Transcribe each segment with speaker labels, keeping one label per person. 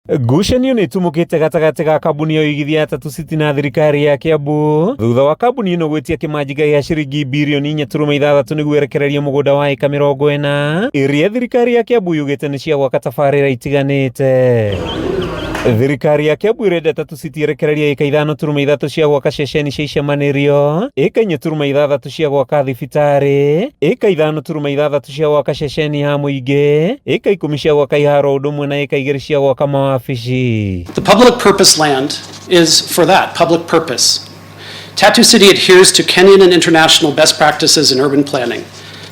Speaker 1: Ngucanio nĩ itumũkĩte gatagatĩ ga kambuni ya WUIGITHIA Tatu City na thirikari ya Kiambu thutha wa kambuni ĩno gwĩtia kĩmanjĩka gĩa ciringi mbirioni 4.6 nĩguo ĩrekererie mũgũnda wa ĩka 40 ĩrĩa thirikari ya Kiambu yugĩte nĩ cia gwaka tabarĩra itiganĩte. Thirikari ya Kiambu ĩrenda Tatu City ĩrekererie ĩka 5.3 cia gwaka ceceni cia icemanirio, ĩka 4.6 cia gwaka thibitarĩ, ĩka 5.6 cia gwaka ceceni ya MUINGI, ĩka 10 cia gwaka iharo ũndũ ũmwe na ĩka 2 cia gwaka mawabici.
Speaker 2: The public purpose land is for that, public purpose. Tatu City adheres to Kenyan and international best practices in urban planning.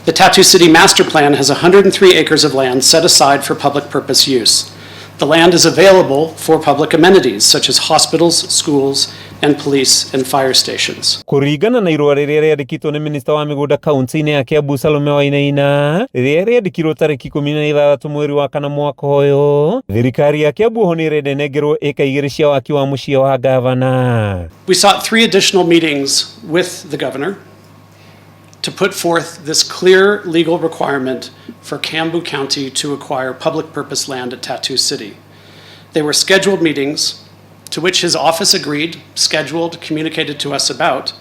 Speaker 2: The Tatu City Master Plan has 103 acres of land set aside for public purpose use. The land is available for public amenities such as hospitals, schools, and police and fire stations.
Speaker 1: Kũringana na irũa rĩrĩa rĩandĩkĩtwo nĩ minista wa mĩgũnda kaunti-inĩ ya Kiambu Salome Wainaina rĩrĩa rĩandĩkirwo tarĩki 16 mweri wa kana mwaka ũyũ, thirikari ya Kiambu ho nĩ ĩrenda ĩnengerwo ĩka 2 cia waki wa mũciĩ wa gavana.
Speaker 2: We sought 3 additional meetings with the governor to put forth this clear legal requirement for Kiambu County to acquire public purpose land at Tatu City. They were scheduled meetings to which his office agreed, scheduled, communicated to us about,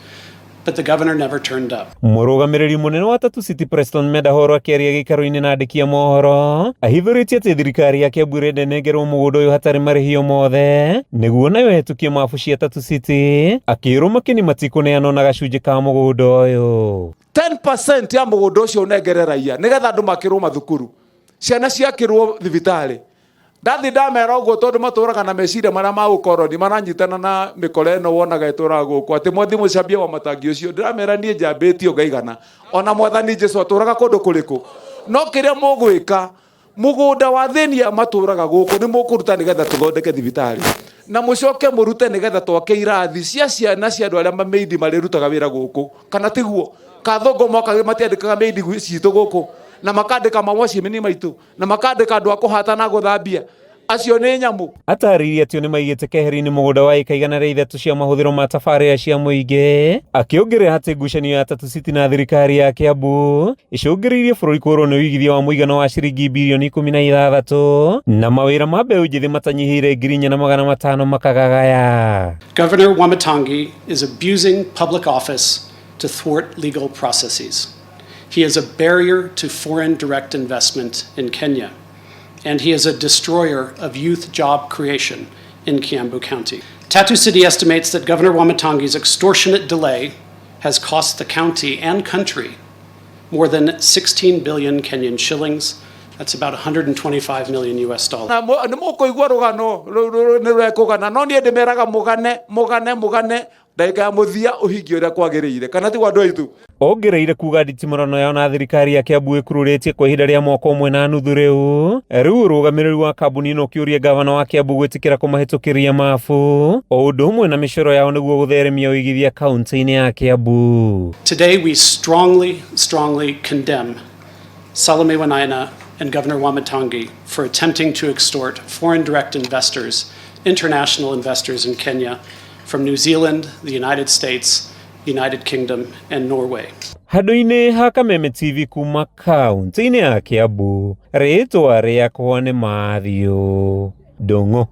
Speaker 2: but the governor never turned up.
Speaker 1: Mũrũgamĩrĩri mũnene wa Tatu City Preston Medahoro akĩaria gĩikaro-inĩ na andĩki a mohoro ahithũrĩtie atĩ thirikari ya Kiambu ĩrenda ĩnengerwo mũgũnda ũyũ hatarĩ marĩhi o mothe nĩguo nayo ĩhetũkie mabu cia Tatu City akĩrwo makĩni matikũneanwo na gacunjĩ ka mũgũnda ũyũ.
Speaker 3: 10% ya mũgũnda ũcio ũnengereraia nĩgetha andũ makĩrwo mathukuru, ciana ciakĩrwo thibitarĩ. Ndathi ndamera ũguo tondũ matũraga na meciria marĩa ma ũkoroni maranyitana na mĩkora ĩno wonaga ĩtũraga gũkũ atĩ mwathi mũcambia wa matangi ũcio ndĩramera niĩ njambĩtio ngaigana ona mwathani Jesũ atũraga kũndũ kũrĩkũ. No kĩrĩa mũgwĩka mũgũnda wa thĩinĩ matũraga gũkũ nĩ mũkũruta nĩgetha tũthondeke thibitarĩ na mũcoke mũrute nĩgetha twake irathi cia ciana cia andũ arĩa mameidi marĩrutaga wĩra gũkũ kana tiguo kathongo moka matiandĩkaga meidi citũ gũkũ na makandĩka mawacimini maitũ na makandĩka andũ a kũhata na gũthambia acio nĩ nyamu. Atarĩirie atĩ nĩ maigĩte keheri-inĩ mũgũnda wa ĩka 103 cia mahũthĩro ma tabarĩra cia MUINGI, akĩongerera atĩ ngucanio ya Tatu City na thirikari ya Kiambu icũngĩrĩirie bũrũri kũrwo nĩ wĩigithia wa mũigana wa ciringi mbirioni 16 na mawĩra ma mbeũ njĩthĩ matanyihĩire 4,500 makagagaya.
Speaker 2: Governor Wamatangi is abusing public office to thwart legal processes. He is a barrier to foreign direct investment in Kenya, and he is a destroyer of youth job creation in Kiambu County. Tatu City estimates that Governor Wamatangi's extortionate delay has cost the county and country more than 16 billion Kenyan shillings. That's about 125 million US dollars.
Speaker 3: Na mũkũigua rũgano nĩrwekũgana no niĩ ndĩmeraga mũgane ndagĩka ya mũthia ũhingi ũrĩa kwagĩrĩire kana ti andũ aitũ.
Speaker 1: Ongereire kuga nditimũrano yao na thirikari ya Kiambu ĩkururĩtie kwa ihinda rĩa mwaka ũmwe na nuthu rĩu ũrũgamĩrĩri wa kambuni ĩno ũkĩũria gavana wa Kiambu gwĩtĩkĩra kũmahĩtũkĩria mabu o ũndũ ũmwe na mĩcoro yao nĩguo gũtheremia WUIGITHIA kaunti-inĩ ya Kiambu.
Speaker 2: Today we strongly condemn Salome Wainaina and Governor Wamatangi for attempting to extort foreign direct investors, international investors in Kenya from New Zealand, the United States, United Kingdom, and Norway.
Speaker 1: Handũ-inĩ ha Kameme TV kuma kaunti-inĩ ya Kiambu, rĩtwa rĩakwa nĩ Mathew Ndung'u.